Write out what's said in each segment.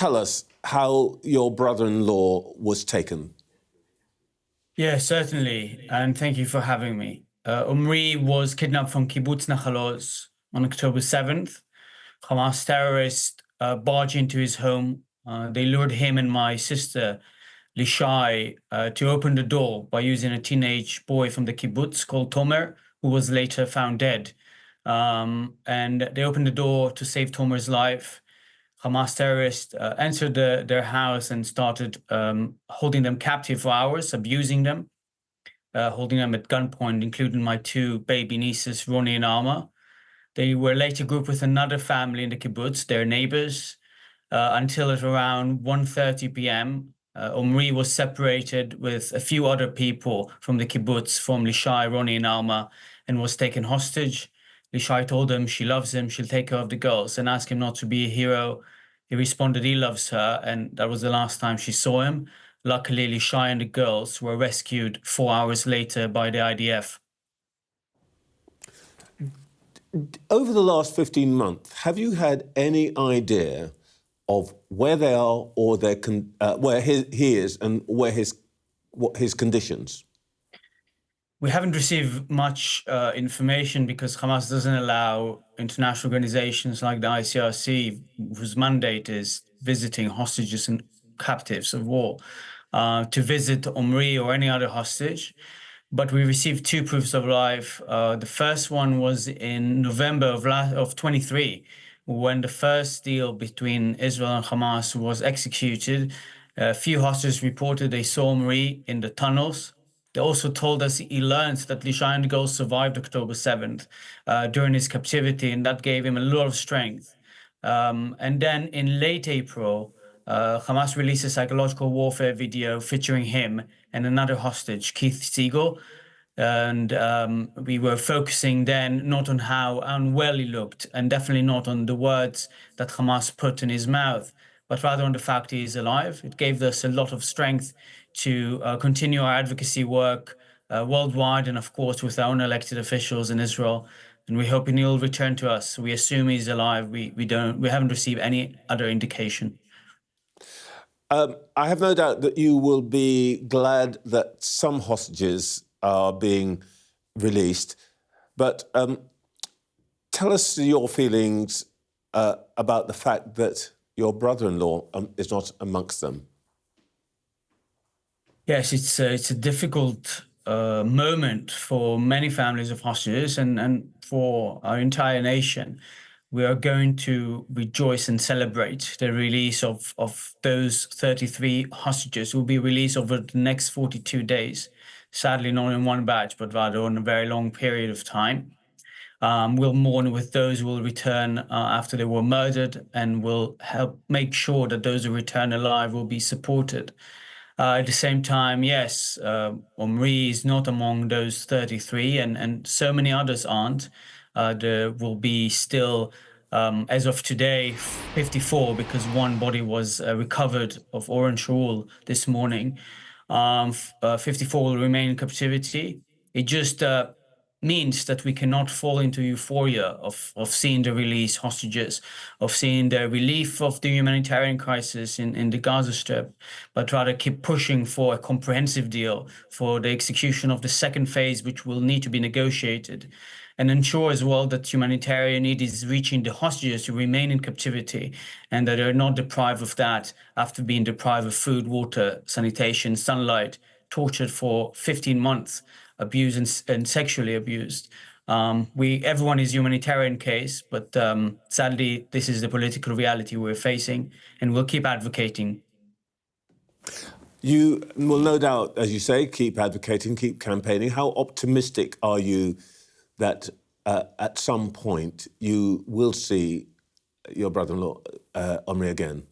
tell us how your brother-in-law was taken? Yeah, certainly. And thank you for having me. Omri was kidnapped from Kibbutz Nahal Oz on October 7th. Hamas terrorists barged into his home. They lured him and my sister, Lishai, to open the door by using a teenage boy from the kibbutz called Tomer, who was later found dead. And they opened the door to save Tomer's life. Hamas terrorists entered their house and started holding them captive for hours, abusing them, holding them at gunpoint, including my two baby nieces, Ronnie and Alma. They were later grouped with another family in the kibbutz, their neighbors, until at around 1:30 p.m. Omri was separated with a few other people from the kibbutz, from Lishai, Ronnie, and Alma, and was taken hostage. Lishai told him she loves him, she'll take care of the girls, and asked him not to be a hero. He responded he loves her, and that was the last time she saw him. Luckily, Lishai and the girls were rescued 4 hours later by the IDF. Over the last 15 months, have you had any idea of where they are, or where he is, and what his conditions? We haven't received much information because Hamas doesn't allow international organizations like the ICRC, whose mandate is visiting hostages and captives of war, to visit Omri or any other hostage. But we received two proofs of life. The first one was in November of 23, when the first deal between Israel and Hamas was executed. A few hostages reported they saw Omri in the tunnels. They also told us he learned that Lishai and the girls survived October 7th during his captivity, and that gave him a lot of strength. And then in late April, Hamas released a psychological warfare video featuring him and another hostage, Keith Siegel. And we were focusing then not on how unwell he looked, and definitely not on the words that Hamas put in his mouth, but rather on the fact he is alive. It gave us a lot of strength to continue our advocacy work worldwide, and of course with our own elected officials in Israel. And we're hoping he'll return to us. We assume he's alive. We haven't received any other indication. I have no doubt that you will be glad that some hostages are being released, but tell us your feelings about the fact that your brother-in-law is not amongst them. Yes, it's a difficult moment for many families of hostages and for our entire nation. We are going to rejoice and celebrate the release of those 33 hostages who will be released over the next 42 days. Sadly, not in one batch, but rather on a very long period of time. We'll mourn with those who will return after they were murdered, and we'll help make sure that those who return alive will be supported. At the same time, yes, Omri is not among those 33, and so many others aren't. There will be still, as of today, 54, because one body was recovered of Orange Rule this morning. 54 will remain in captivity. It just means that we cannot fall into euphoria of seeing the release hostages, of seeing the relief of the humanitarian crisis in the Gaza Strip, but rather keep pushing for a comprehensive deal, for the execution of the second phase, which will need to be negotiated, and ensure as well that humanitarian aid is reaching the hostages who remain in captivity, and that they're not deprived of that after being deprived of food, water, sanitation, sunlight, tortured for 15 months, abused and sexually abused. Everyone is a humanitarian case, but sadly, this is the political reality we're facing, and we'll keep advocating. You will no doubt, as you say, keep advocating, keep campaigning. How optimistic are you that at some point you will see your brother-in-law, Omri, again?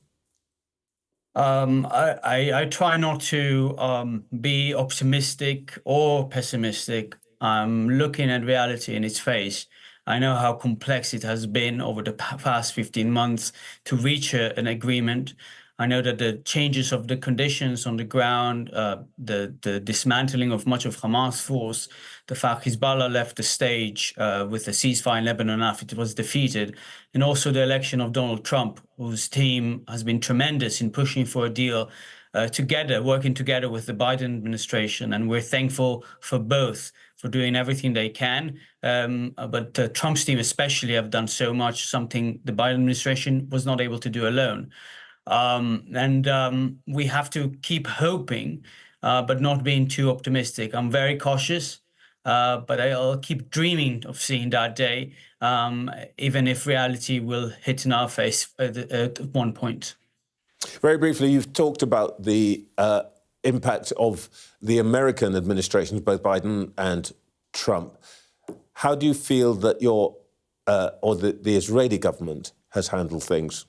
I try not to be optimistic or pessimistic. I'm looking at reality in its face. I know how complex it has been over the past 15 months to reach an agreement. I know that the changes of the conditions on the ground, the dismantling of much of Hamas force, the fact Hezbollah left the stage with the ceasefire in Lebanon after it was defeated, and also the election of Donald Trump, whose team has been tremendous in pushing for a deal together, working together with the Biden administration. And we're thankful for both for doing everything they can. But Trump's team especially have done so much, something the Biden administration was not able to do alone. And we have to keep hoping, but not being too optimistic. I'm very cautious, but I'll keep dreaming of seeing that day, even if reality will hit in our face at one point. Very briefly, you've talked about the impact of the American administrations, both Biden and Trump. How do you feel that your or the Israeli government has handled things?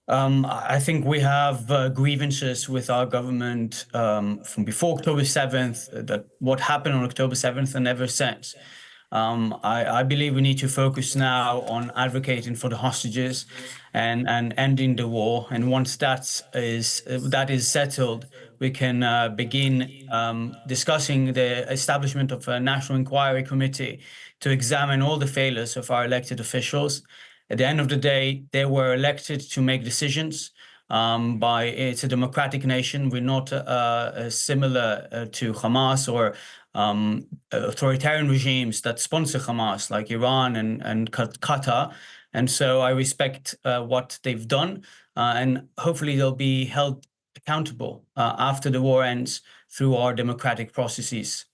I think we have grievances with our government from before October 7th, that what happened on October 7th and ever since. I believe we need to focus now on advocating for the hostages and ending the war. And once that is settled, we can begin discussing the establishment of a national inquiry committee to examine all the failures of our elected officials. At the end of the day, they were elected to make decisions. It's a democratic nation. We're not similar to Hamas or authoritarian regimes that sponsor Hamas, like Iran and Qatar. And so I respect what they've done, and hopefully they'll be held accountable after the war ends through our democratic processes.